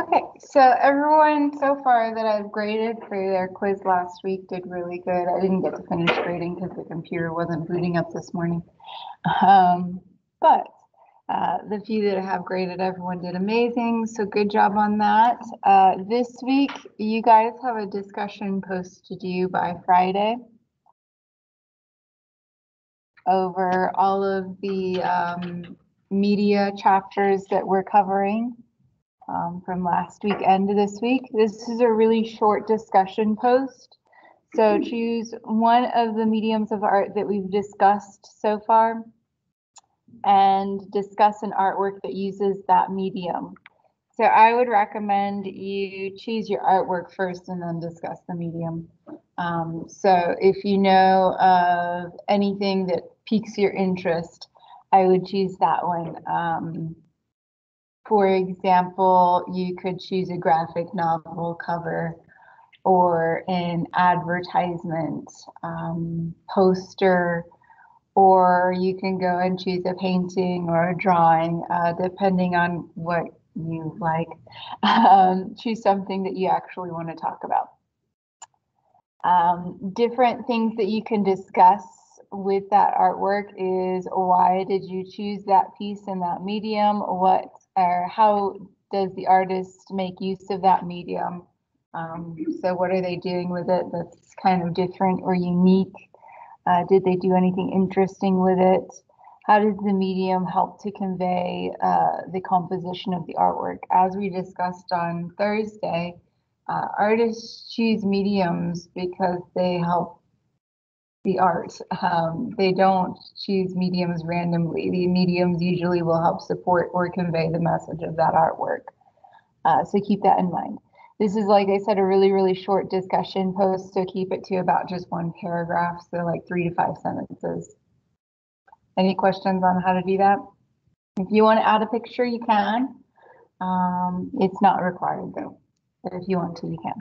Okay, so everyone so far that I've graded for their quiz last week did really good. I didn't get to finish grading because the computer wasn't booting up this morning. But the few that I have graded, everyone did amazing. So good job on that. This week, you guys have a discussion post to do by Friday over all of the media chapters that we're covering. From last week and this week. This is a really short discussion post. So choose one of the mediums of art that we've discussed so far and discuss an artwork that uses that medium. So I would recommend you choose your artwork first and then discuss the medium. So if you know of anything that piques your interest, I would choose that one. For example, you could choose a graphic novel cover or an advertisement poster, or you can go and choose a painting or a drawing, depending on what you like. Choose something that you actually want to talk about. Different things that you can discuss with that artwork is why did you choose that piece in that medium? What or how does the artist make use of that medium? So what are they doing with it that's kind of different or unique? Did they do anything interesting with it? How does the medium help to convey the composition of the artwork? As we discussed on Thursday, artists choose mediums because they help the art. They don't choose mediums randomly. The mediums usually will help support or convey the message of that artwork. So keep that in mind. This is, like I said, a really, really short discussion post, so keep it to about just one paragraph, so like 3 to 5 sentences. Any questions on how to do that? If you want to add a picture, you can. It's not required though, but if you want to, you can.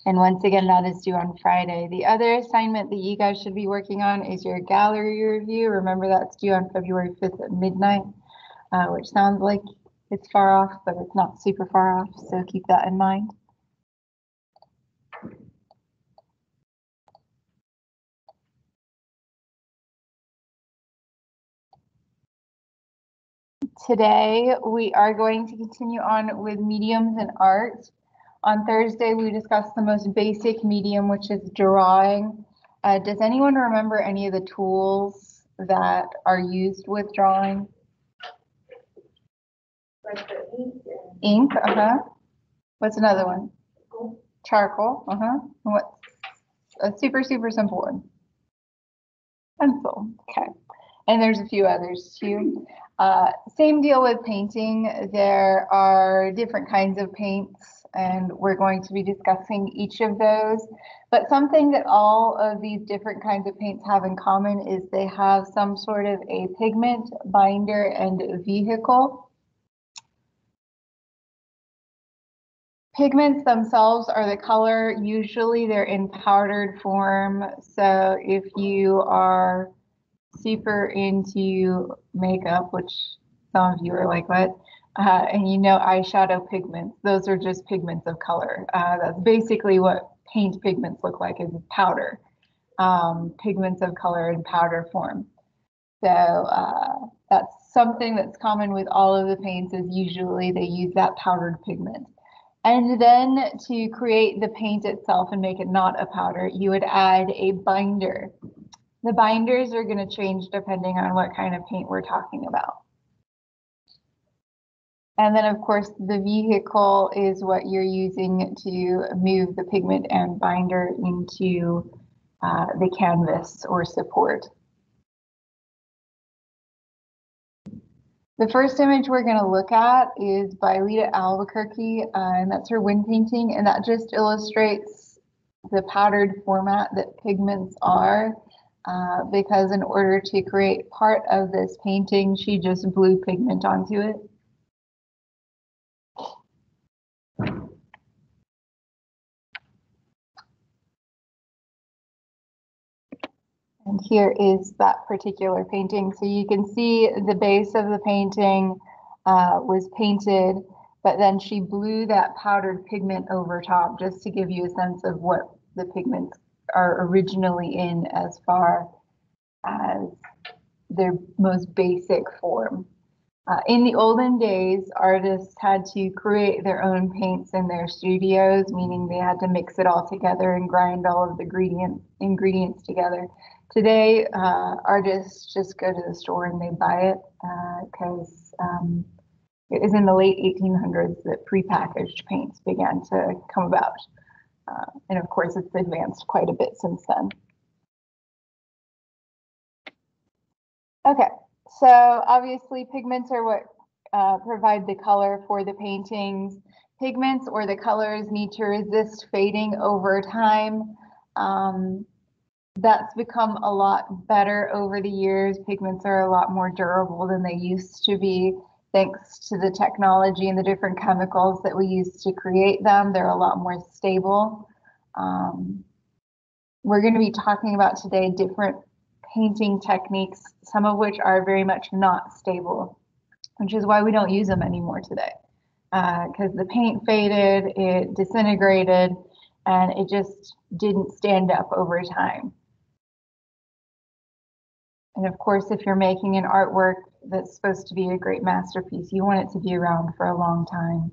And once again, that is due on Friday. The other assignment that you guys should be working on is your gallery review. Remember, that's due on February 5th at midnight, which sounds like it's far off, but it's not super far off, so keep that in mind. Today, we are going to continue on with mediums in art. On Thursday, we discussed the most basic medium, which is drawing. Does anyone remember any of the tools that are used with drawing? Like the ink. Ink, What's another one? Charcoal, And what's a super, super simple one? Pencil, okay. And there's a few others too. Same deal with painting. There are different kinds of paints, and we're going to be discussing each of those. But something that all of these different kinds of paints have in common is they have some sort of a pigment, binder, and vehicle. Pigments themselves are the color. Usually they're in powdered form. So if you are super into makeup, which some of you are like, what? And you know eyeshadow pigments, those are just pigments of color. That's basically what paint pigments look like, is powder. Pigments of color in powder form. So that's something that's common with all of the paints, is usually they use that powdered pigment. And then to create the paint itself and make it not a powder, you would add a binder. The binders are going to change depending on what kind of paint we're talking about. And then, of course, the vehicle is what you're using to move the pigment and binder into the canvas or support. The first image we're going to look at is by Lita Albuquerque, and that's her wind painting, and that just illustrates the powdered format that pigments are, because in order to create part of this painting, she just blew pigment onto it. And here is that particular painting. So you can see the base of the painting was painted, but then she blew that powdered pigment over top just to give you a sense of what the pigments are originally in as far as their most basic form. In the olden days, artists had to create their own paints in their studios, meaning they had to mix it all together and grind all of the ingredients together. Today, artists just go to the store and they buy it because it was in the late 1800s that prepackaged paints began to come about. And of course, it's advanced quite a bit since then. Okay, so obviously pigments are what provide the color for the paintings. Pigments or the colors need to resist fading over time. That's become a lot better over the years. Pigments are a lot more durable than they used to be, thanks to the technology and the different chemicals that we use to create them. They're a lot more stable. We're going to be talking about today different painting techniques, some of which are very much not stable, which is why we don't use them anymore today. Because the paint faded, it disintegrated, and it just didn't stand up over time. And of course, if you're making an artwork that's supposed to be a great masterpiece, you want it to be around for a long time.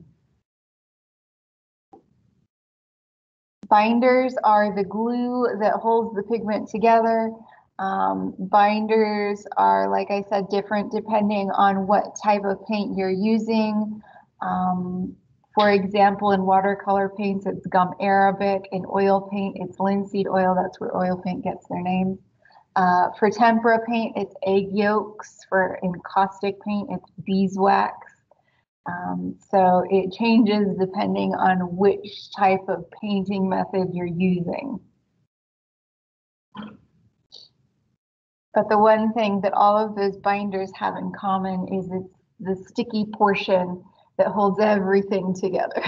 Binders are the glue that holds the pigment together. Binders are, like I said, different depending on what type of paint you're using. For example, in watercolor paints, it's gum arabic. In oil paint, it's linseed oil. That's where oil paint gets their name. For tempera paint, it's egg yolks. For encaustic paint, it's beeswax. So it changes depending on which type of painting method you're using. But the one thing that all of those binders have in common is it's the sticky portion that holds everything together.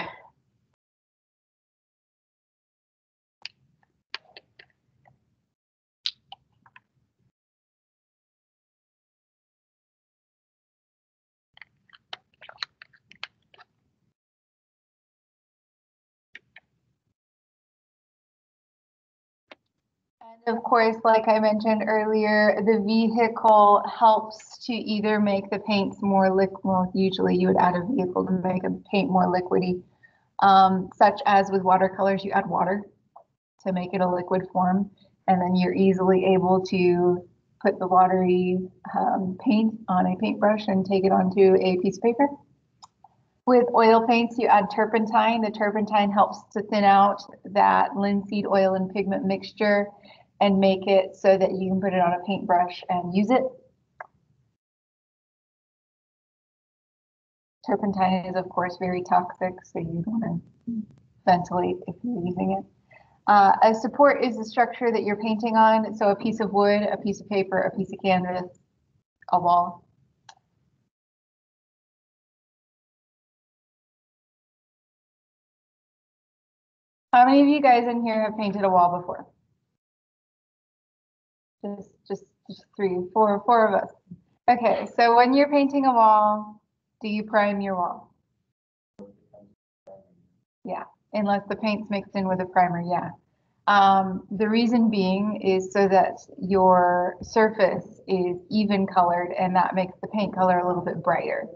And of course, like I mentioned earlier, the vehicle helps to either make the paints more liquid. Well, usually you would add a vehicle to make a paint more liquidy, such as with watercolors, you add water to make it a liquid form, and then you're easily able to put the watery paint on a paintbrush and take it onto a piece of paper. With oil paints, you add turpentine. The turpentine helps to thin out that linseed oil and pigment mixture and make it so that you can put it on a paintbrush and use it. Turpentine is, of course, very toxic, so you want to ventilate if you're using it. A support is the structure that you're painting on, so a piece of wood, a piece of paper, a piece of canvas, a wall. How many of you guys in here have painted a wall before? Just four of us. Okay, so when you're painting a wall, do you prime your wall? Yeah, unless the paint's mixed in with a primer, yeah. The reason being is so that your surface is even colored and that makes the paint color a little bit brighter.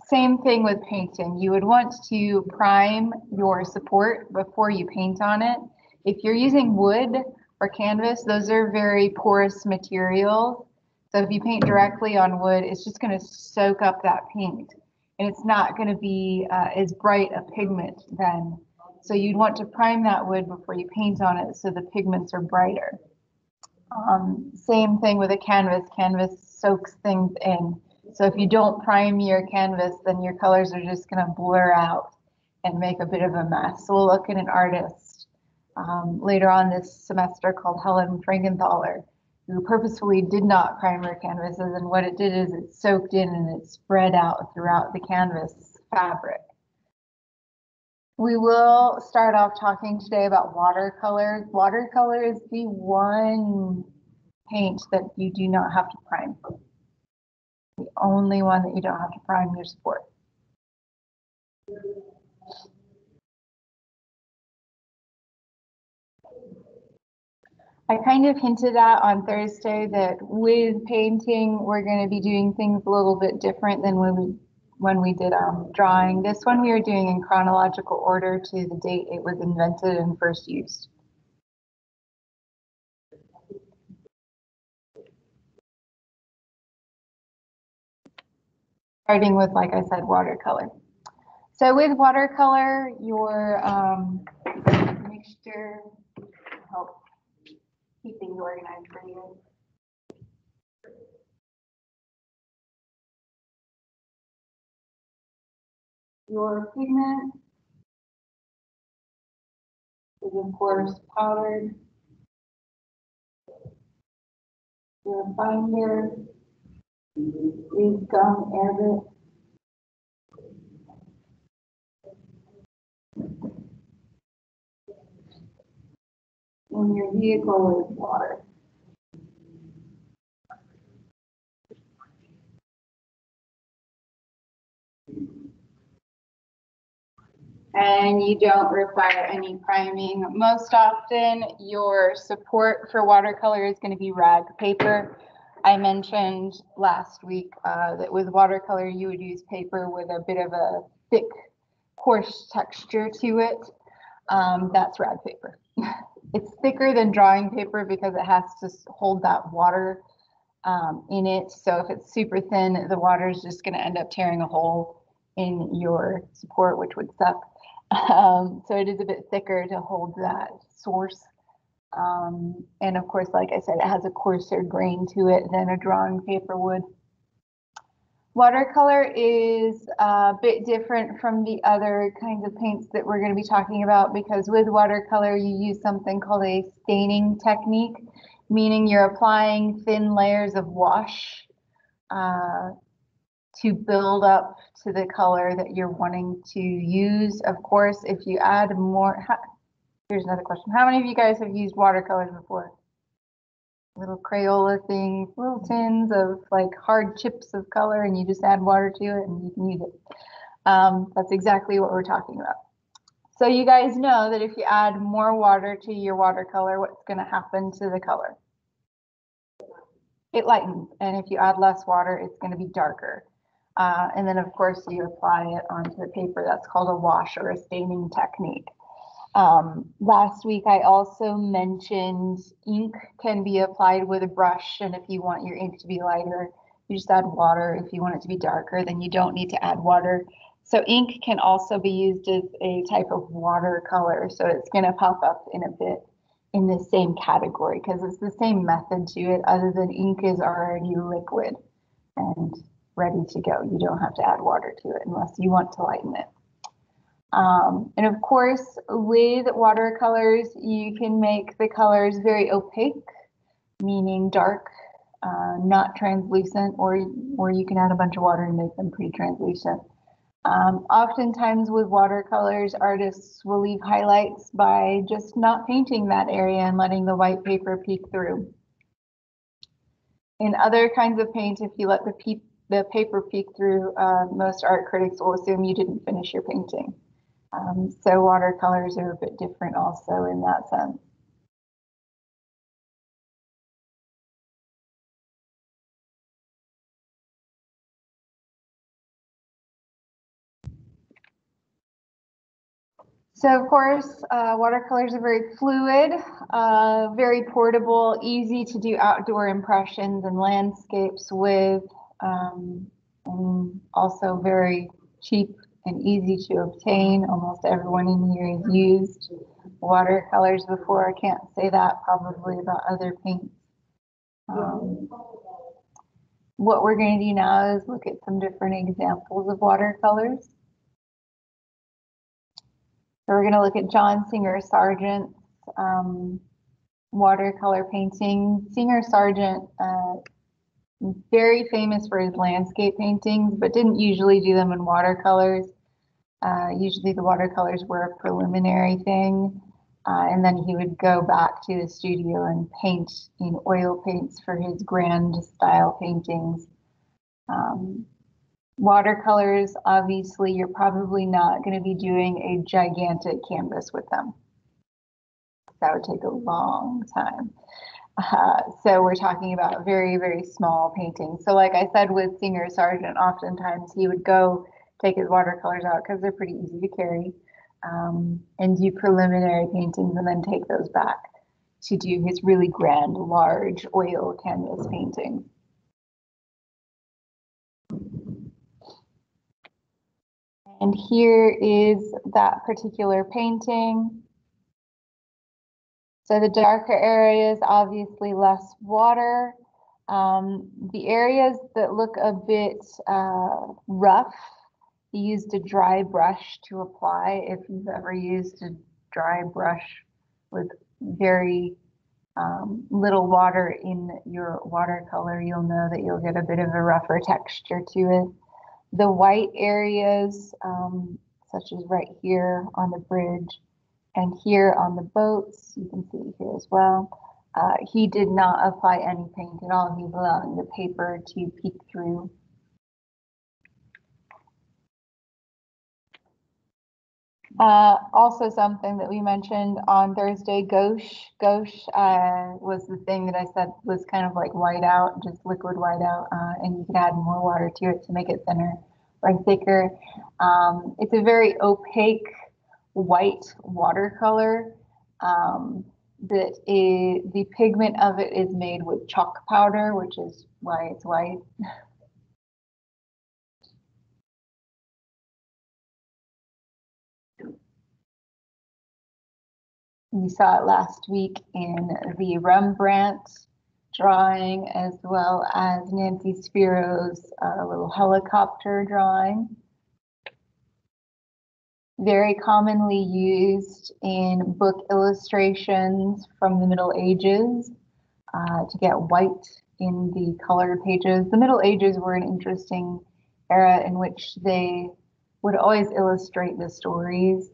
Same thing with painting. You would want to prime your support before you paint on it. If you're using wood or canvas, those are very porous materials. So if you paint directly on wood, it's just going to soak up that paint. And it's not going to be as bright a pigment then. So you'd want to prime that wood before you paint on it so the pigments are brighter. Same thing with a canvas. Canvas soaks things in. So if you don't prime your canvas, then your colors are just going to blur out and make a bit of a mess. So we'll look at an artist later on this semester called Helen Frankenthaler, who purposefully did not prime her canvases, and what it did is it soaked in and it spread out throughout the canvas fabric. We will start off talking today about watercolors. Watercolor is the one paint that you do not have to prime. The only one that you don't have to prime your support. I kind of hinted at on Thursday that with painting, we're going to be doing things a little bit different than when we did drawing. This one we are doing in chronological order to the date it was invented and first used. Starting with, like I said, watercolor. So with watercolor, your mixture help keep things organized for you. Your pigment is of course powdered. Your binder is gum ergot. And your vehicle is water. And you don't require any priming. Most often, your support for watercolor is going to be rag paper. I mentioned last week that with watercolor, you would use paper with a bit of a thick, coarse texture to it. That's rag paper. It's thicker than drawing paper because it has to hold that water in it. So if it's super thin, the water is just going to end up tearing a hole in your support, which would suck. So it is a bit thicker to hold that source. And of course, like I said, it has a coarser grain to it than a drawing paper would. Watercolor is a bit different from the other kinds of paints that we're going to be talking about because with watercolor, you use something called a staining technique, meaning you're applying thin layers of wash to build up to the color that you're wanting to use. Of course, if you add more, here's another question. How many of you guys have used watercolors before? Little Crayola things, little tins of like hard chips of color, and you just add water to it and you can use it. That's exactly what we're talking about. So you guys know that if you add more water to your watercolor, what's going to happen to the color? It lightens, and if you add less water, it's going to be darker. And then, of course, you apply it onto the paper. That's called a wash or a staining technique. Last week, I also mentioned ink can be applied with a brush, and if you want your ink to be lighter, you just add water. If you want it to be darker, then you don't need to add water. So ink can also be used as a type of watercolor. So it's going to pop up in a bit in the same category because it's the same method to it, other than ink is already liquid and ready to go. You don't have to add water to it unless you want to lighten it. And of course, with watercolors, you can make the colors very opaque, meaning dark, not translucent, or you can add a bunch of water and make them pretty translucent. Oftentimes with watercolors, artists will leave highlights by just not painting that area and letting the white paper peek through. In other kinds of paint, if you let the paper peek through, most art critics will assume you didn't finish your painting. So watercolors are a bit different also in that sense. So of course, watercolors are very fluid, very portable, easy to do outdoor impressions and landscapes with, and also very cheap and easy to obtain. Almost everyone in here has used watercolors before. I can't say that probably about other paints. What we're going to do now is look at some different examples of watercolors. So we're going to look at John Singer Sargent's watercolor painting. Singer Sargent, very famous for his landscape paintings, but didn't usually do them in watercolors. Usually the watercolors were a preliminary thing. And then he would go back to the studio and paint in oil paints for his grand style paintings. Watercolors, obviously, you're probably not going to be doing a gigantic canvas with them. That would take a long time. So we're talking about very, very small paintings. So like I said with Singer Sargent, oftentimes he would go take his watercolors out because they're pretty easy to carry, and do preliminary paintings and then take those back to do his really grand, large oil canvas paintings. And here is that particular painting. So the darker areas, obviously less water. The areas that look a bit rough, he used a dry brush to apply. If you've ever used a dry brush with very little water in your watercolor, you'll know that you'll get a bit of a rougher texture to it. The white areas, such as right here on the bridge, and here on the boats, you can see here as well. He did not apply any paint at all. He was allowing the paper to peek through. Also something that we mentioned on Thursday, gouache. Gouache was the thing that I said was kind of like whiteout, just liquid whiteout, and you can add more water to it to make it thinner or thicker. It's a very opaque white watercolor the pigment of it is made with chalk powder, which is why it's white. You saw it last week in the Rembrandt drawing, as well as Nancy Spiro's little helicopter drawing. Very commonly used in book illustrations from the Middle Ages to get white in the colored pages. The Middle Ages were an interesting era in which they would always illustrate the stories.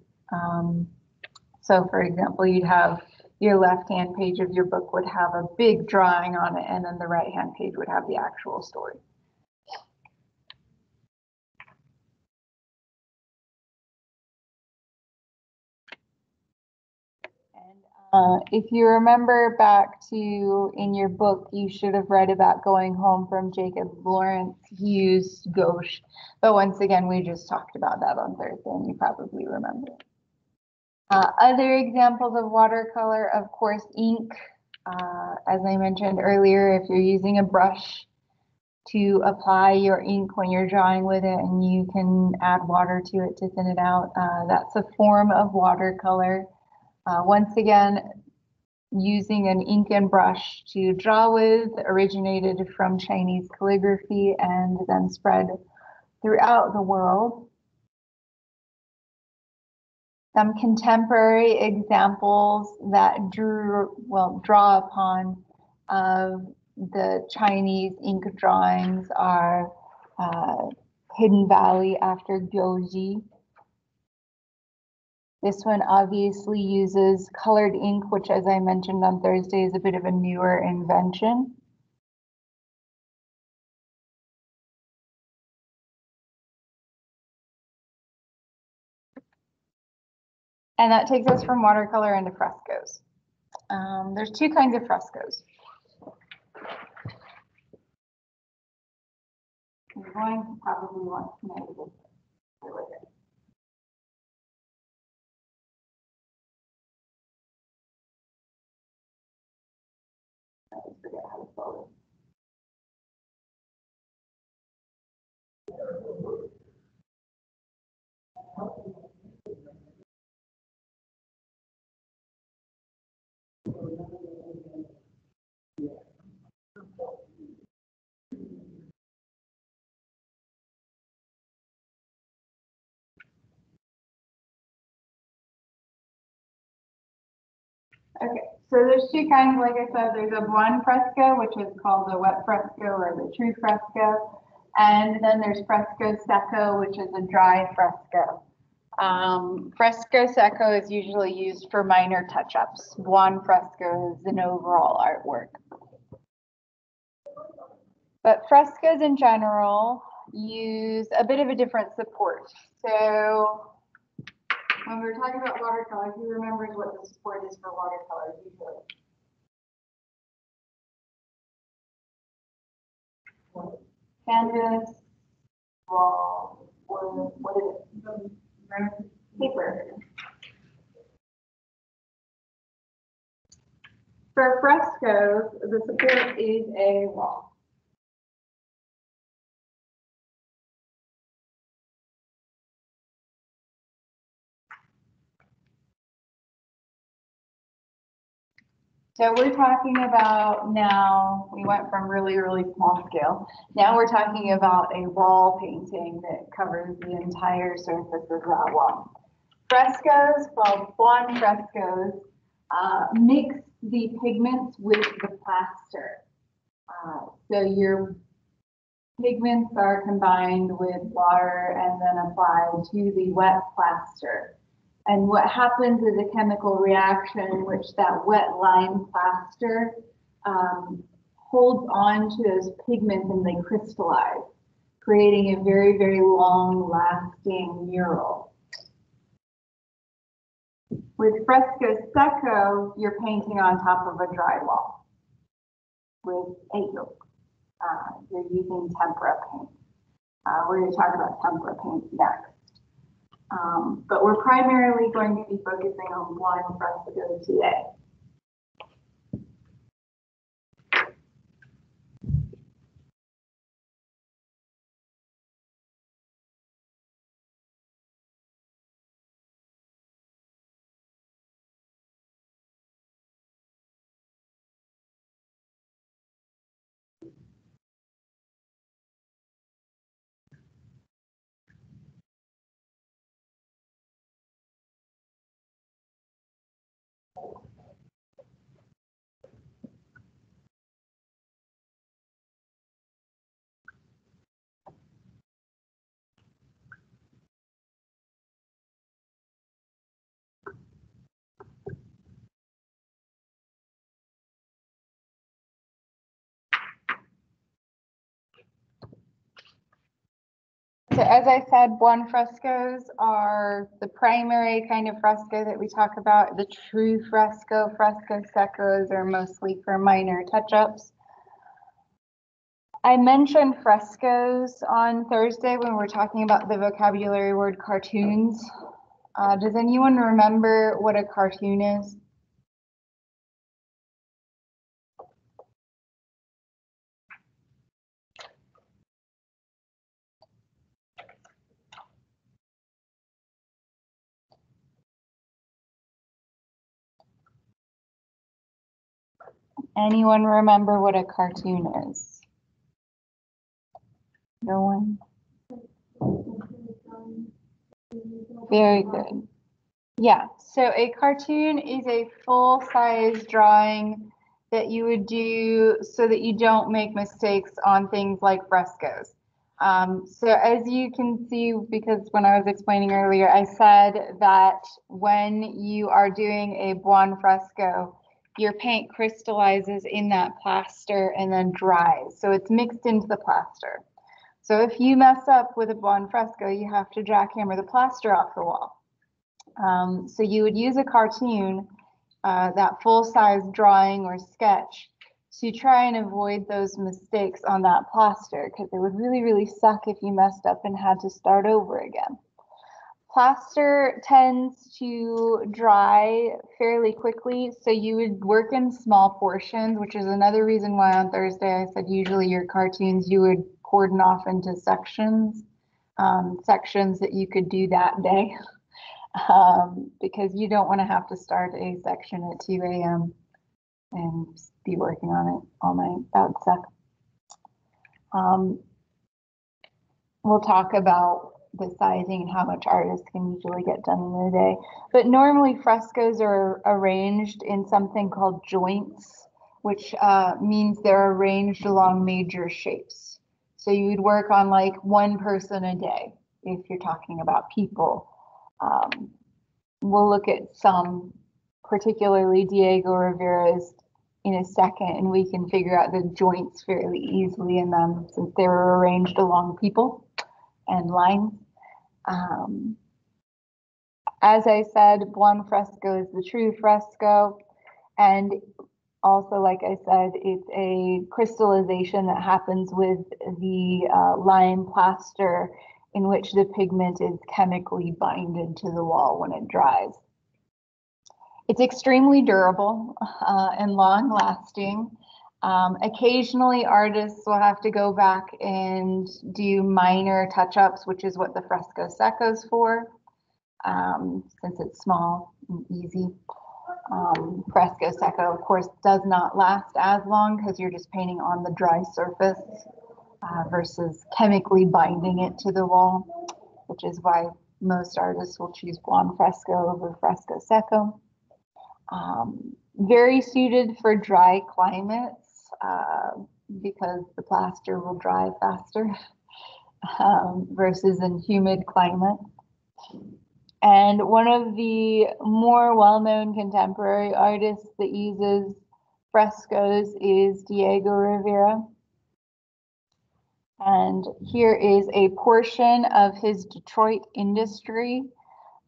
So for example, you'd have your left-hand page of your book would have a big drawing on it, and then the right-hand page would have the actual story. If you remember back to in your book, you should have read about Going Home from Jacob Lawrence. He used gouache, but once again, we just talked about that on Thursday, and you probably remember. Other examples of watercolor, of course, ink. As I mentioned earlier, if you're using a brush to apply your ink when you're drawing with it, and you can add water to it to thin it out, that's a form of watercolor. Once again, using an ink and brush to draw with originated from Chinese calligraphy and then spread throughout the world. Some contemporary examples that draw upon of the Chinese ink drawings are Hidden Valley after Gyoji. This one obviously uses colored ink, which, as I mentioned on Thursday, is a bit of a newer invention. And that takes us from watercolor into frescoes. There's two kinds of frescoes. You're going to probably want to know this with it. I always forget how to spell it. Okay, so there's two kinds, like I said, there's a blend fresco, which is called a wet fresco or the true fresco. And then there's fresco secco, which is a dry fresco. Fresco secco is usually used for minor touch-ups. Buon fresco is an overall artwork. But frescoes in general use a bit of a different support. So when we're talking about watercolor, who remembers what the support is for watercolors usually? Canvas, wall, wood, what is it? Paper. For frescoes, the support is a wall. So we're talking about now, we went from really, really small scale. Now we're talking about a wall painting that covers the entire surface of that wall. Frescoes, well, buon frescoes, mix the pigments with the plaster. So your pigments are combined with water and then applied to the wet plaster. And what happens is a chemical reaction in which that wet lime plaster holds on to those pigments and they crystallize, creating a very, very long lasting mural. With fresco secco, you're painting on top of a drywall with a yolk. You're using tempera paint. We're going to talk about tempera paint next. But we're primarily going to be focusing on buon fresco today. So as I said, buon frescoes are the primary kind of fresco that we talk about. The true fresco seccos are mostly for minor touch-ups. I mentioned frescoes on Thursday when we were talking about the vocabulary word cartoons. Does anyone remember what a cartoon is? Anyone remember what a cartoon is? No one? Very good. Yeah, so a cartoon is a full-size drawing that you would do so that you don't make mistakes on things like frescoes. So as you can see, because when I was explaining earlier, I said that when you are doing a buon fresco, your paint crystallizes in that plaster and then dries. So it's mixed into the plaster. So if you mess up with a buon fresco, you have to jackhammer the plaster off the wall. So you would use a cartoon, that full-size drawing or sketch, to try and avoid those mistakes on that plaster, because it would really, really suck if you messed up and had to start over again. Plaster tends to dry fairly quickly, so you would work in small portions, which is another reason why on Thursday I said usually your cartoons you would cordon off into sections, sections that you could do that day. Because you don't want to have to start a section at 2 a.m. and be working on it all night. That would suck. We'll talk about the sizing and how much artists can usually get done in a day. But normally frescoes are arranged in something called joints, which means they're arranged along major shapes. So you would work on like one person a day if you're talking about people. We'll look at some, particularly Diego Rivera's, in a second, and we can figure out the joints fairly easily in them since they were arranged along people and lines. As I said, Buonfresco is the true fresco, and also, like I said, it's a crystallization that happens with the lime plaster in which the pigment is chemically binded to the wall when it dries. It's extremely durable and long lasting. Occasionally artists will have to go back and do minor touch-ups, which is what the fresco secco is for, since it's small and easy. Fresco secco, of course, does not last as long because you're just painting on the dry surface versus chemically binding it to the wall, which is why most artists will choose Buonfresco over fresco secco. Very suited for dry climates because the plaster will dry faster versus in humid climates. And one of the more well-known contemporary artists that uses frescoes is Diego Rivera. And here is a portion of his Detroit industry.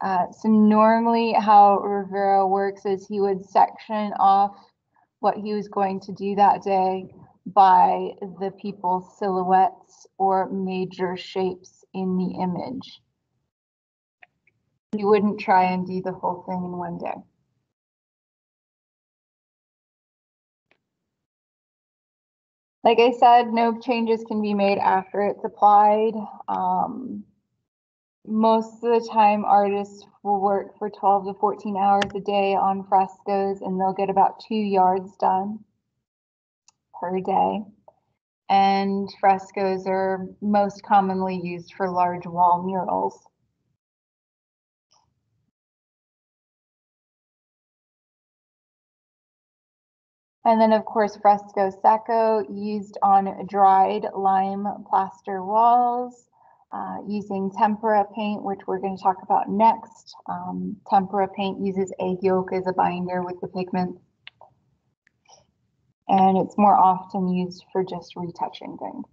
So normally how Rivera works is he would section off what he was going to do that day by the people's silhouettes or major shapes in the image. He wouldn't try and do the whole thing in one day. Like I said, no changes can be made after it's applied. Most of the time, artists will work for 12 to 14 hours a day on frescoes, and they'll get about 2 yards done per day. And frescoes are most commonly used for large wall murals. And then, of course, fresco secco used on dried lime plaster walls using tempera paint, which we're going to talk about next. Tempera paint uses egg yolk as a binder with the pigment. And it's more often used for just retouching things.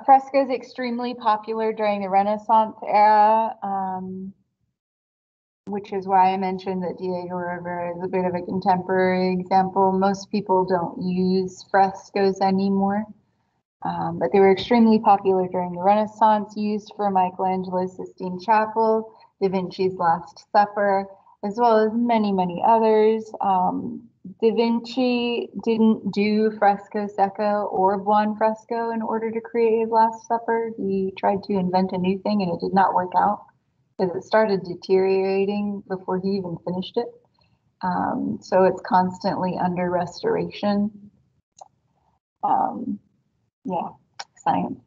Fresco is extremely popular during the Renaissance era, which is why I mentioned that Diego Rivera is a bit of a contemporary example. Most people don't use frescoes anymore, but they were extremely popular during the Renaissance, used for Michelangelo's Sistine Chapel, Da Vinci's Last Supper, as well as many, many others. Da Vinci didn't do fresco secco or buonfresco in order to create his Last Supper. He tried to invent a new thing and it did not work out because it started deteriorating before he even finished it. So it's constantly under restoration. Yeah, science.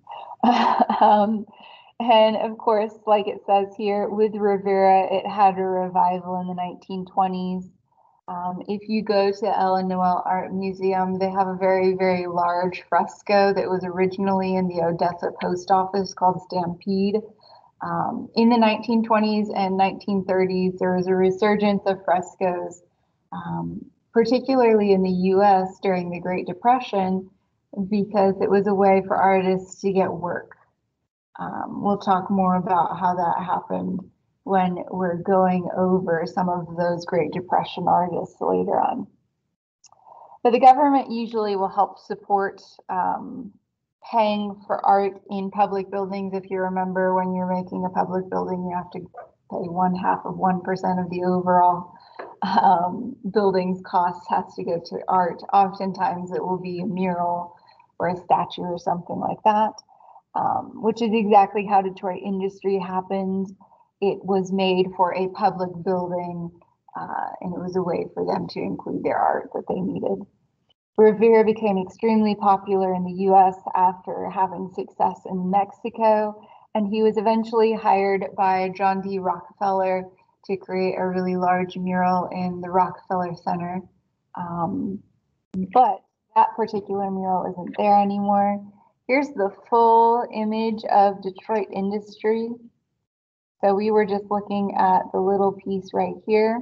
And of course, like it says here, with Rivera, it had a revival in the 1920s. If you go to Ellen Noel Art Museum, they have a very, very large fresco that was originally in the Odessa post office called Stampede. In the 1920s and 1930s, there was a resurgence of frescoes, particularly in the US during the Great Depression, because it was a way for artists to get work. We'll talk more about how that happened when we're going over some of those Great Depression artists later on. But the government usually will help support paying for art in public buildings. If you remember, when you're making a public building, you have to pay 1/2 of 1% of the overall building's costs has to go to art. Oftentimes it will be a mural or a statue or something like that, which is exactly how Detroit Industry happened. It was made for a public building and it was a way for them to include their art that they needed. Rivera became extremely popular in the US after having success in Mexico, and he was eventually hired by John D. Rockefeller to create a really large mural in the Rockefeller Center. But that particular mural isn't there anymore. Here's the full image of Detroit Industry. So we were just looking at the little piece right here.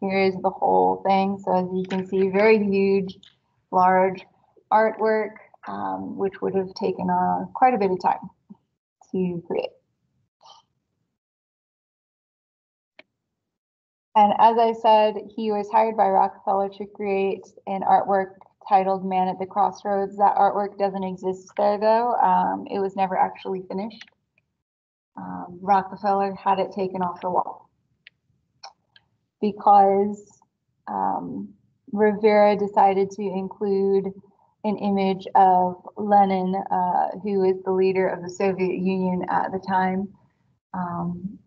Here is the whole thing. So as you can see, very huge, large artwork, which would have taken quite a bit of time to create. And as I said, he was hired by Rockefeller to create an artwork titled Man at the Crossroads. That artwork doesn't exist there though. It was never actually finished. Rockefeller had it taken off the wall because Rivera decided to include an image of Lenin, who is the leader of the Soviet Union at the time,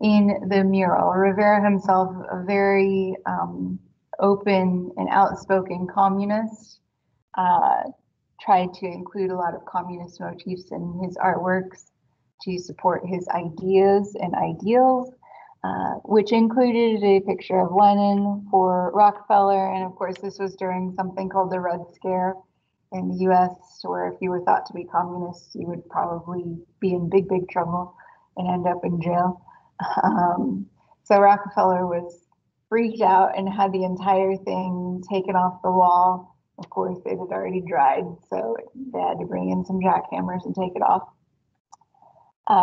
in the mural. Rivera himself, a very open and outspoken communist, tried to include a lot of communist motifs in his artworks to support his ideas and ideals, which included a picture of Lenin for Rockefeller. And of course, this was during something called the Red Scare in the US, where if you were thought to be communist, you would probably be in big, big trouble and end up in jail. So Rockefeller was freaked out and had the entire thing taken off the wall. Of course, it had already dried, so they had to bring in some jackhammers and take it off.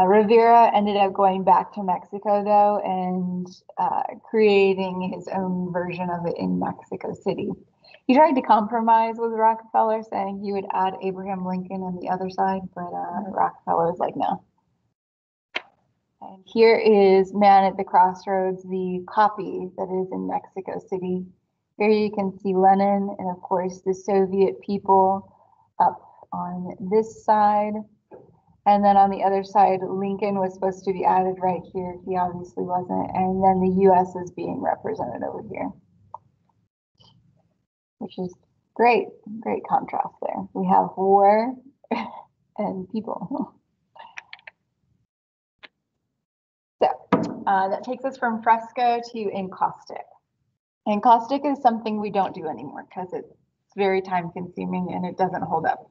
Rivera ended up going back to Mexico though and creating his own version of it in Mexico City. He tried to compromise with Rockefeller, saying he would add Abraham Lincoln on the other side, but Rockefeller was like, no. And here is Man at the Crossroads, the copy that is in Mexico City. Here you can see Lenin and of course the Soviet people up on this side. And then on the other side, Lincoln was supposed to be added right here. He obviously wasn't. And then the US is being represented over here, which is great, great contrast there. We have war and people. So that takes us from fresco to encaustic. Encaustic is something we don't do anymore because it's very time consuming and it doesn't hold up.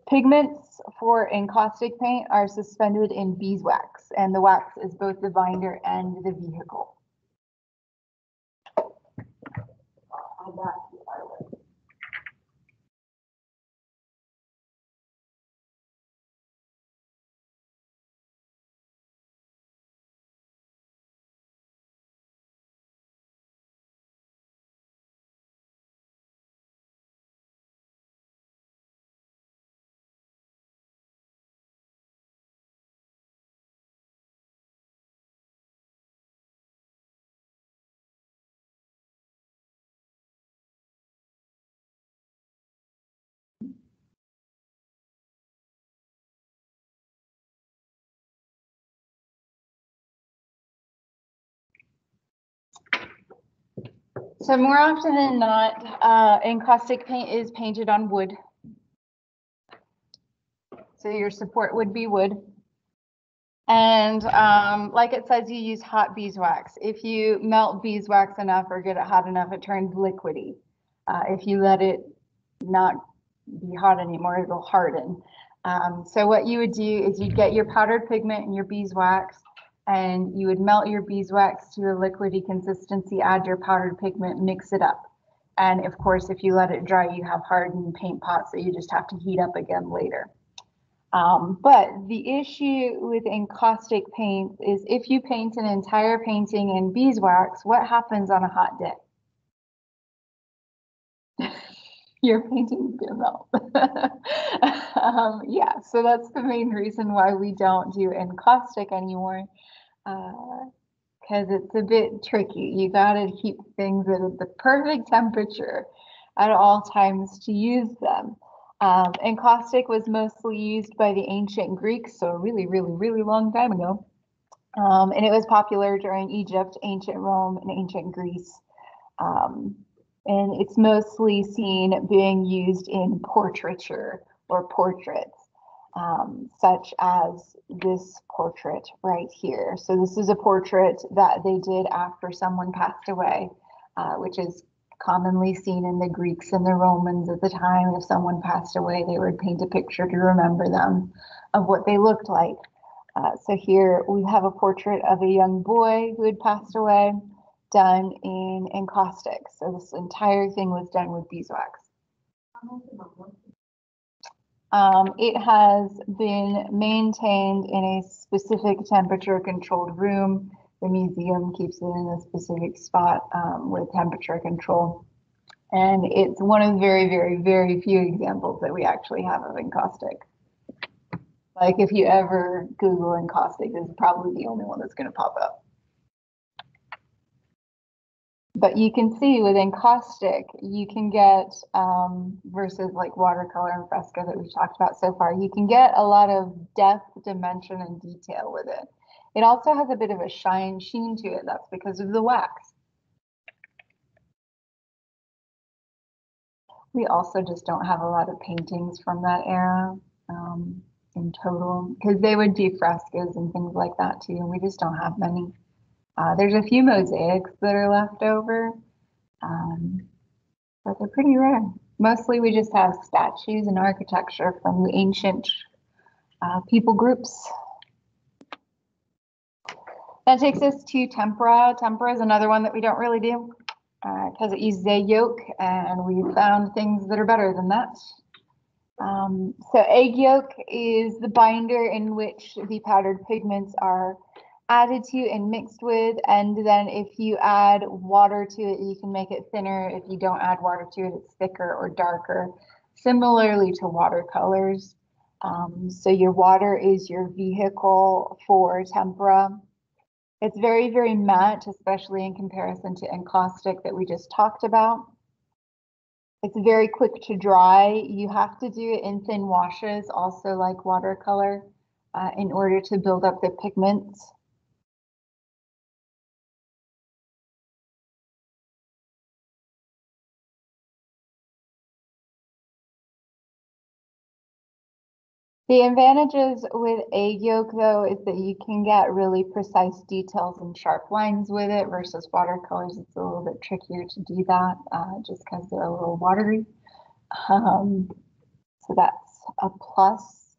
Pigments for encaustic paint are suspended in beeswax, and the wax is both the binder and the vehicle. So more often than not, encaustic paint is painted on wood. So your support would be wood. And like it says, you use hot beeswax. If you melt beeswax enough or get it hot enough, it turns liquidy. If you let it not be hot anymore, it'll harden. So what you would do is you'd get your powdered pigment and your beeswax, and you would melt your beeswax to a liquidy consistency, add your powdered pigment, mix it up. And of course, if you let it dry, you have hardened paint pots that you just have to heat up again later. But the issue with encaustic paint is if you paint an entire painting in beeswax, what happens on a hot day? Your painting's gonna melt. Yeah, so that's the main reason why we don't do encaustic anymore, because it's a bit tricky. You gotta keep things at the perfect temperature at all times to use them. Encaustic was mostly used by the ancient Greeks, so a really, really, really long time ago. And it was popular during Egypt, ancient Rome, and ancient Greece. And it's mostly seen being used in portraiture or portraits, such as this portrait right here. So this is a portrait that they did after someone passed away, which is commonly seen in the Greeks and the Romans at the time. If someone passed away, they would paint a picture to remember them of what they looked like. So here we have a portrait of a young boy who had passed away, done in encaustic. So this entire thing was done with beeswax. It has been maintained in a specific temperature controlled room. The museum keeps it in a specific spot with temperature control. And it's one of very, very, very few examples that we actually have of encaustic. Like if you ever Google encaustic, this is probably the only one that's going to pop up. But you can see with encaustic, you can get, versus like watercolor and fresco that we've talked about so far, you can get a lot of depth, dimension, and detail with it. It also has a bit of a sheen to it. That's because of the wax. We also just don't have a lot of paintings from that era in total, because they would do frescoes and things like that too, and we just don't have many. There's a few mosaics that are left over, but they're pretty rare. Mostly we just have statues and architecture from the ancient people groups. That takes us to tempera. Tempera is another one that we don't really do because it uses egg yolk, and we found things that are better than that. So egg yolk is the binder in which the powdered pigments are added to and mixed with, and then if you add water to it, you can make it thinner. If you don't add water to it, it's thicker or darker, similarly to watercolors. So your water is your vehicle for tempera. It's very, very matte, especially in comparison to encaustic that we just talked about. It's very quick to dry. You have to do it in thin washes, also like watercolor, in order to build up the pigments. The advantages with egg yolk, though, is that you can get really precise details and sharp lines with it versus watercolors. It's a little bit trickier to do that just because they're a little watery. So that's a plus.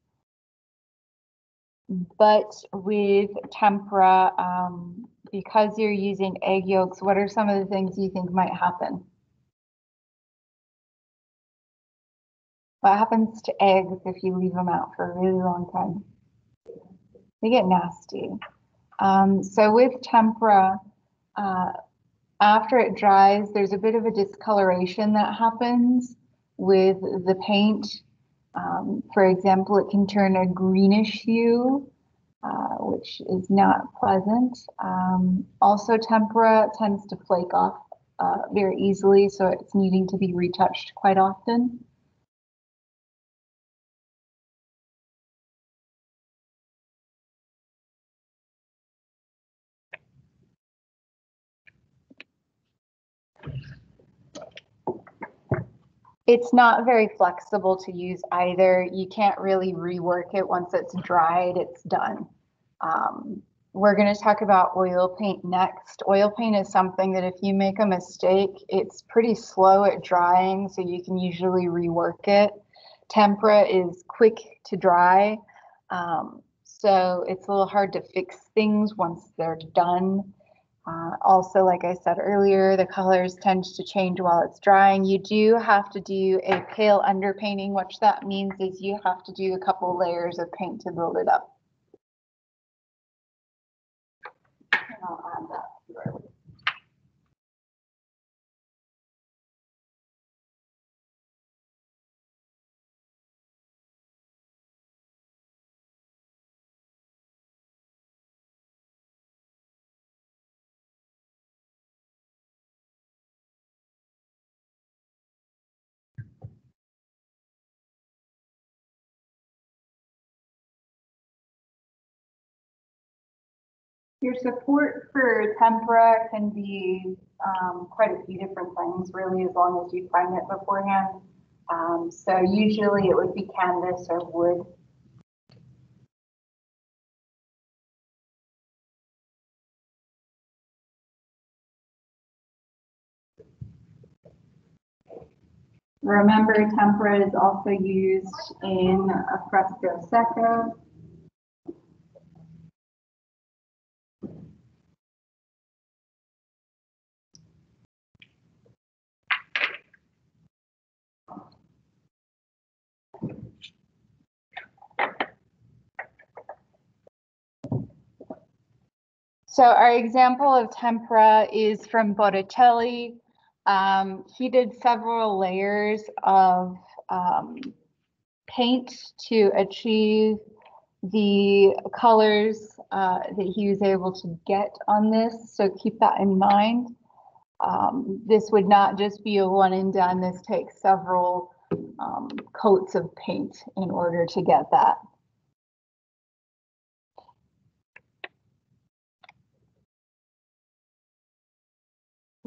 But with tempera, because you're using egg yolks, what are some of the things you think might happen? What happens to eggs if you leave them out for a really long time? They get nasty. So with tempera, after it dries, there's a bit of a discoloration that happens with the paint. For example, it can turn a greenish hue, which is not pleasant. Also, tempera tends to flake off very easily, so it's needing to be retouched quite often. It's not very flexible to use either. You can't really rework it once it's dried, it's done. We're going to talk about oil paint next. Oil paint is something that if you make a mistake, it's pretty slow at drying, so you can usually rework it. Tempera is quick to dry, so it's a little hard to fix things once they're done. Also, like I said earlier, the colors tend to change while it's drying. You do have to do a pale underpainting, which that means is you have to do a couple layers of paint to build it up. And I'll add that to our Your support for tempera can be quite a few different things, really, as long as you prime it beforehand. So usually it would be canvas or wood. Remember, tempera is also used in a fresco secco. So our example of tempera is from Botticelli. He did several layers of paint to achieve the colors that he was able to get on this. So keep that in mind. This would not just be a one and done. This takes several coats of paint in order to get that.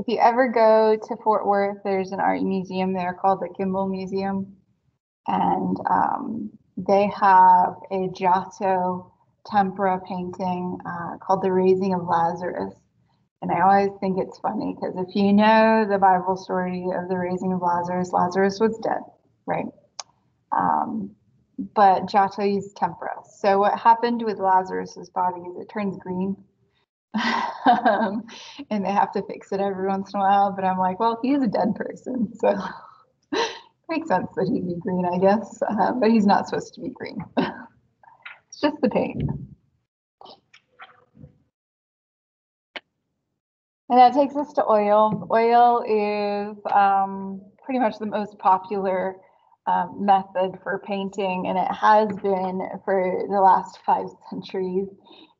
If you ever go to Fort Worth, there's an art museum there called the Kimball Museum. And they have a Giotto tempera painting called The Raising of Lazarus. And I always think it's funny because if you know the Bible story of the raising of Lazarus, Lazarus was dead, right? But Giotto used tempera. So what happened with Lazarus's body is it turns green. And they have to fix it every once in a while. But I'm like, well, he's a dead person. So makes sense that he'd be green, I guess. But he's not supposed to be green. It's just the paint. And that takes us to oil. Oil is pretty much the most popular method for painting, and it has been for the last 5 centuries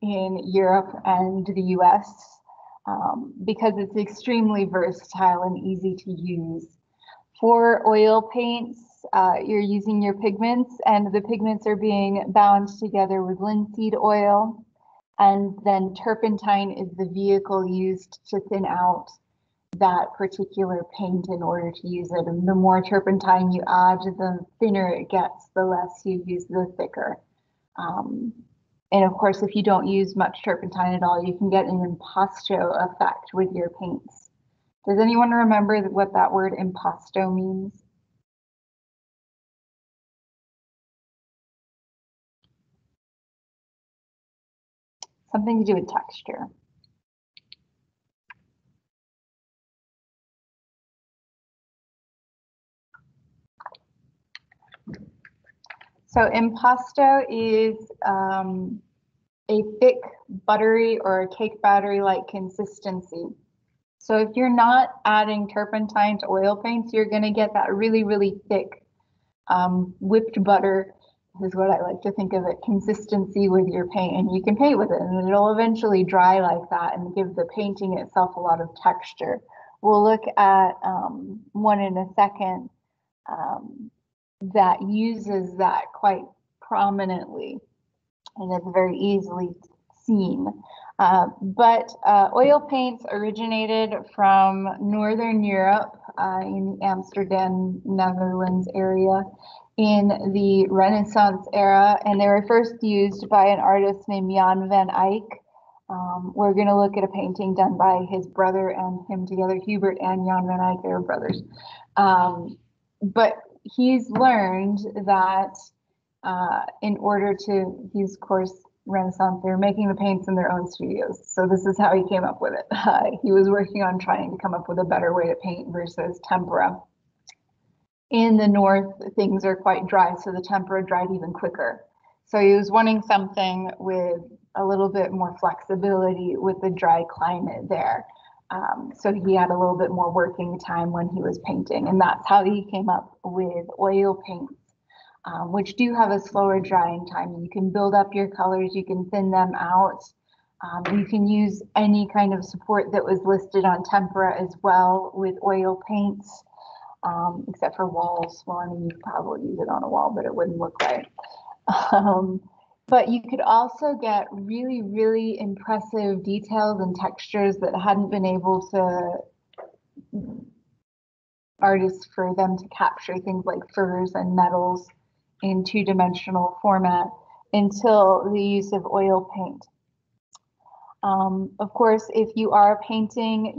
in Europe and the US because it's extremely versatile and easy to use. For oil paints, you're using your pigments, and the pigments are being bound together with linseed oil. And then turpentine is the vehicle used to thin out that particular paint in order to use it. And the more turpentine you add, the thinner it gets, the less you use, the thicker. And of course, if you don't use much turpentine at all, you can get an impasto effect with your paints. Does anyone remember what that word impasto means? Something to do with texture. So impasto is a thick, buttery or cake batter-like consistency. So if you're not adding turpentine to oil paints, you're going to get that really, really thick whipped butter is what I like to think of it, consistency with your paint. And you can paint with it and it'll eventually dry like that and give the painting itself a lot of texture. We'll look at one in a second that uses that quite prominently, and it's very easily seen. But oil paints originated from Northern Europe in the Amsterdam, Netherlands area in the Renaissance era, and they were first used by an artist named Jan van Eyck. We're going to look at a painting done by his brother and him together. Hubert and Jan van Eyck, they were brothers. But he's learned that in order to, he's of course Renaissance, they're making the paints in their own studios. So this is how he came up with it. He was working on trying to come up with a better way to paint versus tempera. In the north, things are quite dry, so the tempera dried even quicker. So he was wanting something with a little bit more flexibility with the dry climate there. So he had a little bit more working time when he was painting, and that's how he came up with oil paints, which do have a slower drying time. You can build up your colors, you can thin them out. You can use any kind of support that was listed on tempera as well with oil paints, except for walls. Well, I mean, you could probably use it on a wall, but it wouldn't look right. But you could also get really, really impressive details and textures that hadn't been able to artists for them to capture things like furs and metals in two-dimensional format until the use of oil paint. Of course, if you are painting,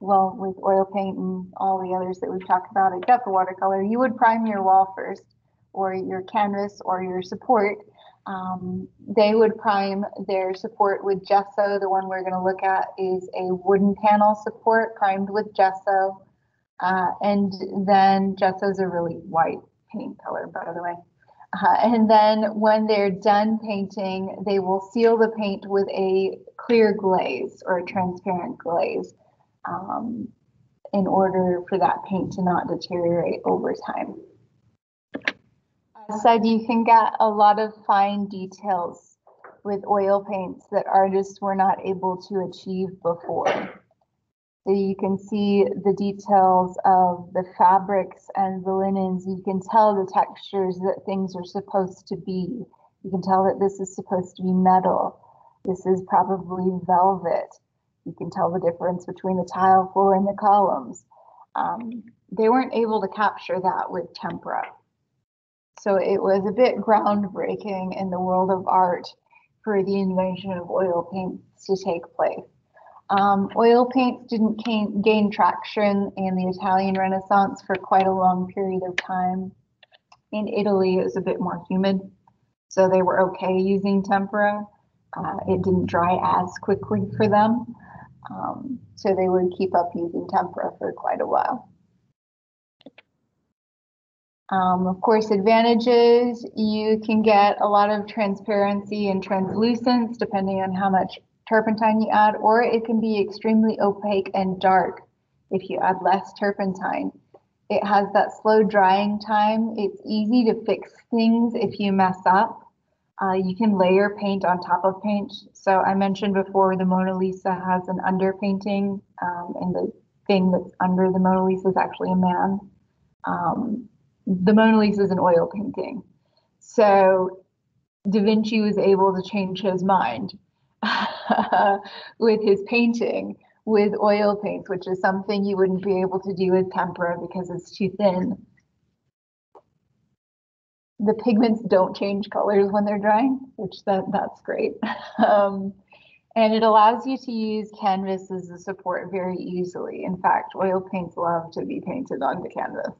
well, with oil paint and all the others that we've talked about, except for watercolor, you would prime your wall first, or your canvas, or your support. They would prime their support with gesso. The one we're going to look at is a wooden panel support primed with gesso. And then gesso is a really white paint color, by the way. And then when they're done painting, they will seal the paint with a clear glaze or a transparent glaze in order for that paint to not deteriorate over time. As I said, you can get a lot of fine details with oil paints that artists were not able to achieve before. So you can see the details of the fabrics and the linens. You can tell the textures that things are supposed to be. You can tell that this is supposed to be metal. This is probably velvet. You can tell the difference between the tile floor and the columns. They weren't able to capture that with tempera. So it was a bit groundbreaking in the world of art for the invention of oil paints to take place. Oil paints didn't gain traction in the Italian Renaissance for quite a long period of time. In Italy, it was a bit more humid, so they were okay using tempera. It didn't dry as quickly for them, so they would keep up using tempera for quite a while. Of course, advantages, you can get a lot of transparency and translucence depending on how much turpentine you add, or it can be extremely opaque and dark if you add less turpentine. It has that slow drying time. It's easy to fix things if you mess up. You can layer paint on top of paint. So I mentioned before the Mona Lisa has an underpainting, and the thing that's under the Mona Lisa is actually a man. The Mona Lisa is an oil painting. So Da Vinci was able to change his mind with his painting with oil paints, which is something you wouldn't be able to do with tempera because it's too thin. The pigments don't change colors when they're drying, which that's great. And it allows you to use canvas as a support very easily. In fact, oil paints love to be painted onto canvas.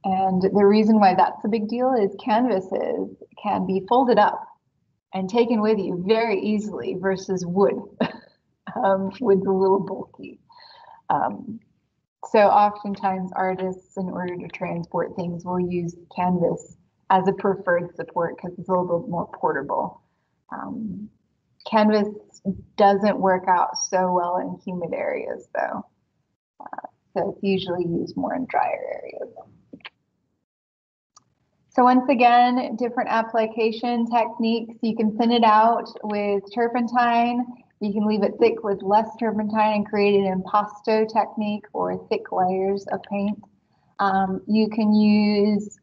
And the reason why that's a big deal is canvases can be folded up and taken with you very easily versus wood. Wood's a little bulky. So oftentimes artists, in order to transport things, will use canvas as a preferred support because it's a little bit more portable. Canvas doesn't work out so well in humid areas though. So it's usually used more in drier areas. So once again, different application techniques. You can thin it out with turpentine. You can leave it thick with less turpentine and create an impasto technique or thick layers of paint. You can use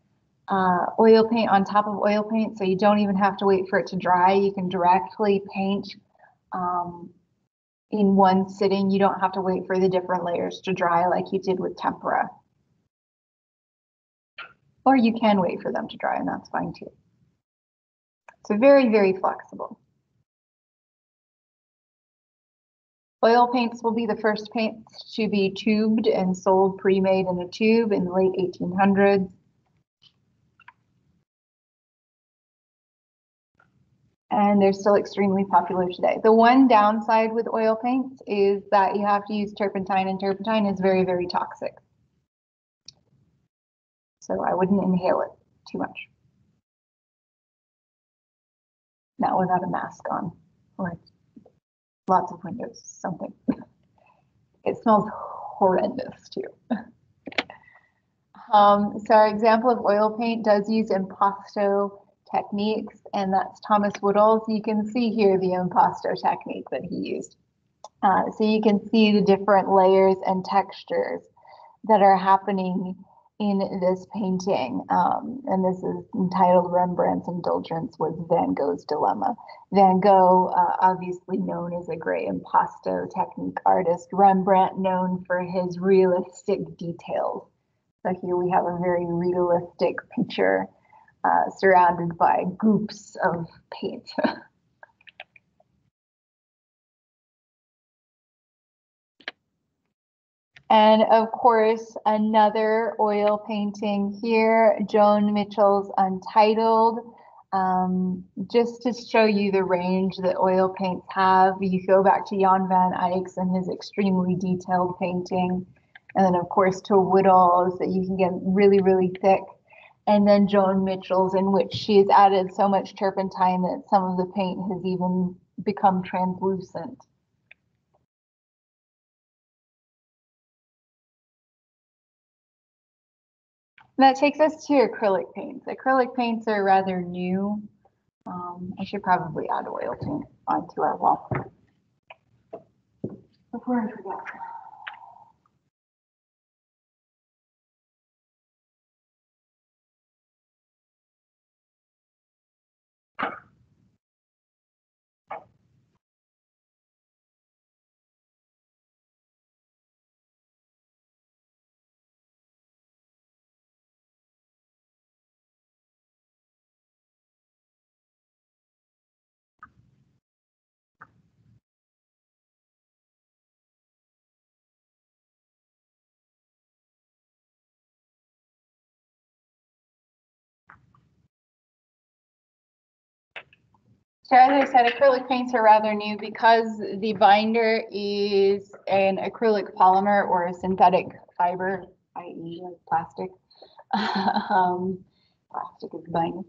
oil paint on top of oil paint, so you don't even have to wait for it to dry. You can directly paint in one sitting. You don't have to wait for the different layers to dry like you did with tempera. Or you can wait for them to dry, and that's fine too. So very, very flexible. Oil paints will be the first paints to be tubed and sold pre-made in a tube in the late 1800s. And they're still extremely popular today. The one downside with oil paints is that you have to use turpentine, and turpentine is very, very toxic. So I wouldn't inhale it too much. Not without a mask on, or lots of windows, something. It smells horrendous too. So our example of oil paint does use impasto techniques, and that's Thomas Woodall. So you can see here the impasto technique that he used. So you can see the different layers and textures that are happening in this painting, and this is entitled Rembrandt's Indulgence with Van Gogh's Dilemma. Van Gogh, obviously known as a great impasto technique artist, Rembrandt known for his realistic details. So here we have a very realistic picture surrounded by groups of paint. And of course, another oil painting here, Joan Mitchell's Untitled. Just to show you the range that oil paints have, you go back to Jan van Eyck's and his extremely detailed painting. And then of course to Woodall's that you can get really, really thick. And then Joan Mitchell's, in which she has added so much turpentine that some of the paint has even become translucent. That takes us to acrylic paints. Acrylic paints are rather new. I should probably add oil paint onto our wall before I forget. So as I said, acrylic paints are rather new because the binder is an acrylic polymer or a synthetic fiber, i.e. like plastic. Plastic is the binder.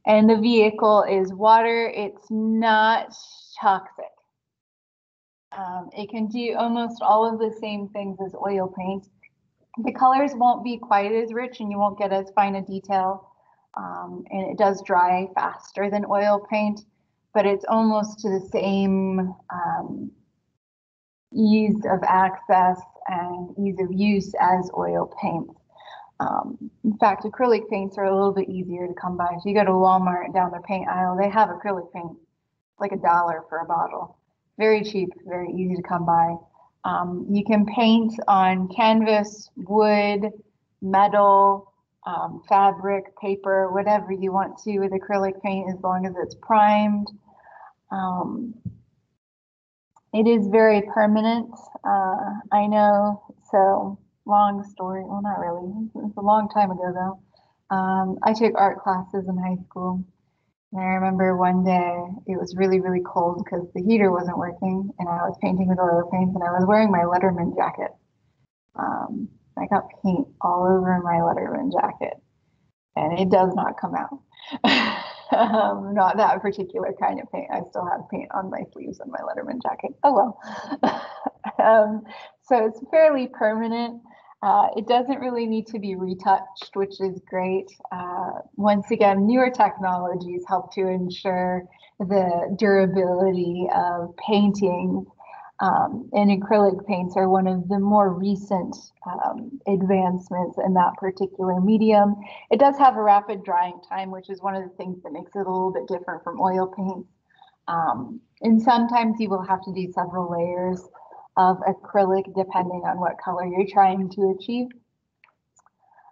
And the vehicle is water. It's not toxic. It can do almost all of the same things as oil paint. The colors won't be quite as rich and you won't get as fine a detail. And it does dry faster than oil paint, but it's almost to the same ease of access and ease of use as oil paints. In fact, acrylic paints are a little bit easier to come by. If you go to Walmart down their paint aisle, they have acrylic paint, like $1 for a bottle. Very cheap, very easy to come by. You can paint on canvas, wood, metal, fabric, paper, whatever you want to with acrylic paint as long as it's primed. It is very permanent, I know, so long story, well not really, it's a long time ago though. I took art classes in high school and I remember one day it was really, really cold because the heater wasn't working and I was painting with oil paints and I was wearing my Letterman jacket. I got paint all over my Letterman jacket and it does not come out. Not that particular kind of paint. I still have paint on my sleeves on my Letterman jacket. Oh well. So it's fairly permanent. It doesn't really need to be retouched, which is great. Once again, newer technologies help to ensure the durability of paintings. And acrylic paints are one of the more recent advancements in that particular medium. It does have a rapid drying time, which is one of the things that makes it a little bit different from oil paints. And sometimes you will have to do several layers of acrylic depending on what color you're trying to achieve.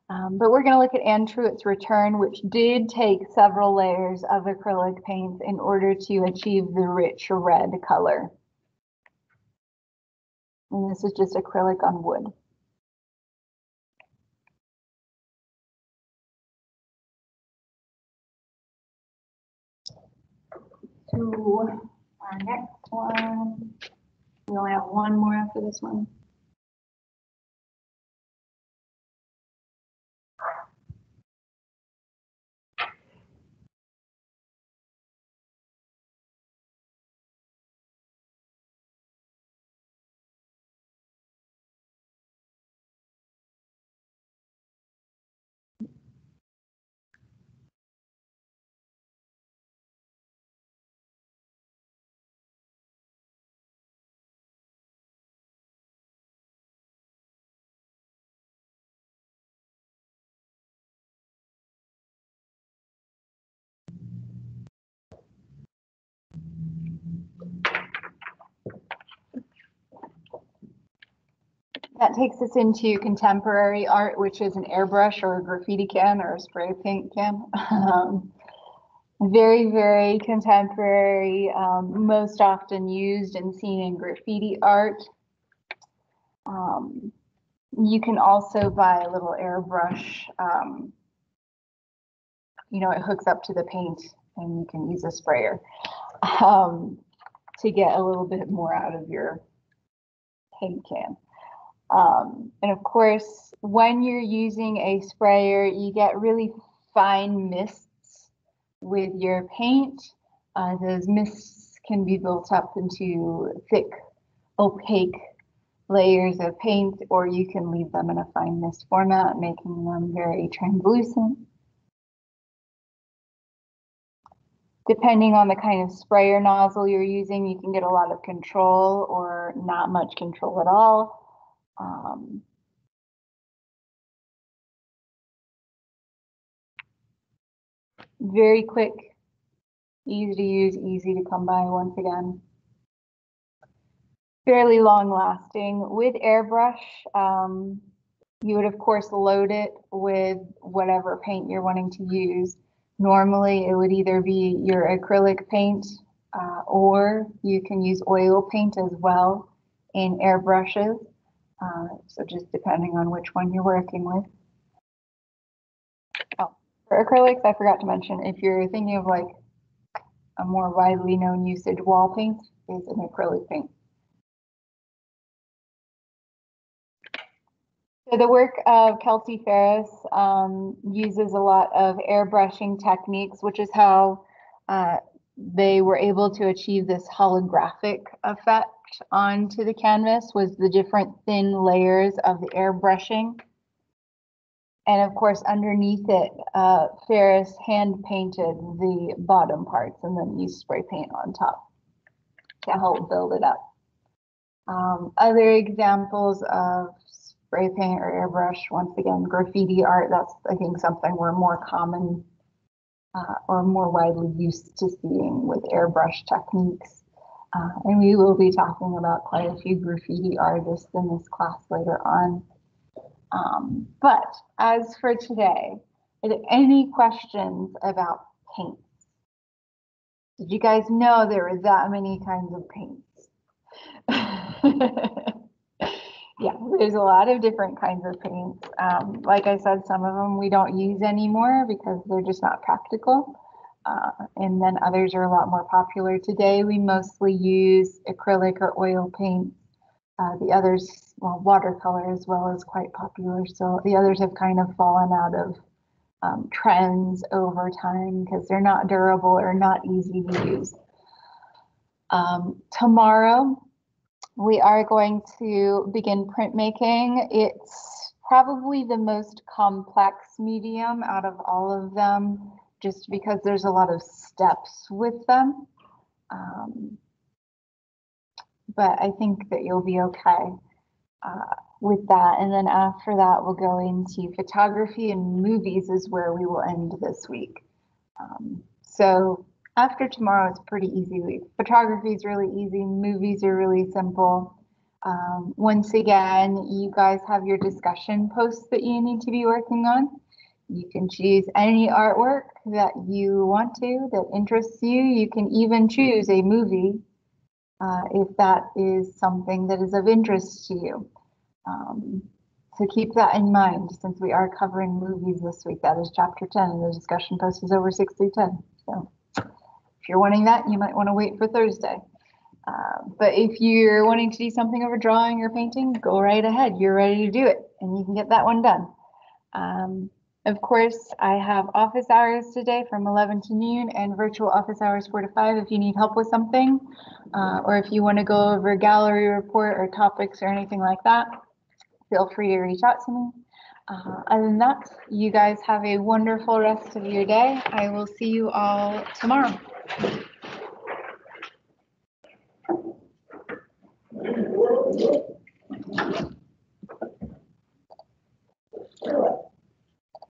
But we're going to look at Anne Truitt's Return, which did take several layers of acrylic paints in order to achieve the rich red color. And this is just acrylic on wood. To our next one. We only have one more after this one. That takes us into contemporary art, which is an airbrush or a graffiti can or a spray paint can. Very, very contemporary, most often used and seen in graffiti art. You can also buy a little airbrush. You know, it hooks up to the paint and you can use a sprayer to get a little bit more out of your paint can. And of course, when you're using a sprayer, you get really fine mists with your paint. Those mists can be built up into thick, opaque layers of paint, or you can leave them in a fine mist format, making them very translucent. Depending on the kind of sprayer nozzle you're using, you can get a lot of control or not much control at all. Very quick, easy to use, easy to come by once again. Fairly long lasting. With airbrush, you would of course load it with whatever paint you're wanting to use. Normally it would either be your acrylic paint or you can use oil paint as well in airbrushes. So just depending on which one you're working with. Oh, for acrylics, I forgot to mention, if you're thinking of like a more widely known usage, wall paint is an acrylic paint. So the work of Kelsey Ferris uses a lot of airbrushing techniques, which is how they were able to achieve this holographic effect onto the canvas, was the different thin layers of the airbrushing. And of course, underneath it, Ferris hand painted the bottom parts and then used spray paint on top to help build it up. Other examples of spray paint or airbrush, once again, graffiti art, that's, I think, something we're more common or more widely used to seeing with airbrush techniques. And we will be talking about quite a few graffiti artists in this class later on. But as for today, are there any questions about paints? Did you guys know there were that many kinds of paints? Yeah, there's a lot of different kinds of paints. Like I said, some of them we don't use anymore because they're just not practical. And then others are a lot more popular. Today, we mostly use acrylic or oil paint. The others, well, watercolor as well is quite popular. So the others have kind of fallen out of trends over time because they're not durable or not easy to use. Tomorrow, we are going to begin printmaking. It's probably the most complex medium out of all of them, just because there's a lot of steps with them. But I think that you'll be okay with that. And then after that, we'll go into photography, and movies is where we will end this week. So after tomorrow, it's pretty easy week. Photography is really easy. Movies are really simple. Once again, you guys have your discussion posts that you need to be working on. You can choose any artwork that you want to, that interests you. You can even choose a movie if that is something that is of interest to you. So keep that in mind, since we are covering movies this week. That is chapter 10, and the discussion post is over 6 through 10. So if you're wanting that, you might want to wait for Thursday. But if you're wanting to do something over drawing or painting, go right ahead. You're ready to do it, and you can get that one done. Of course, I have office hours today from 11 to noon and virtual office hours 4 to 5 if you need help with something, or if you want to go over a gallery report or topics or anything like that, feel free to reach out to me. Other than that, you guys have a wonderful rest of your day. I will see you all tomorrow.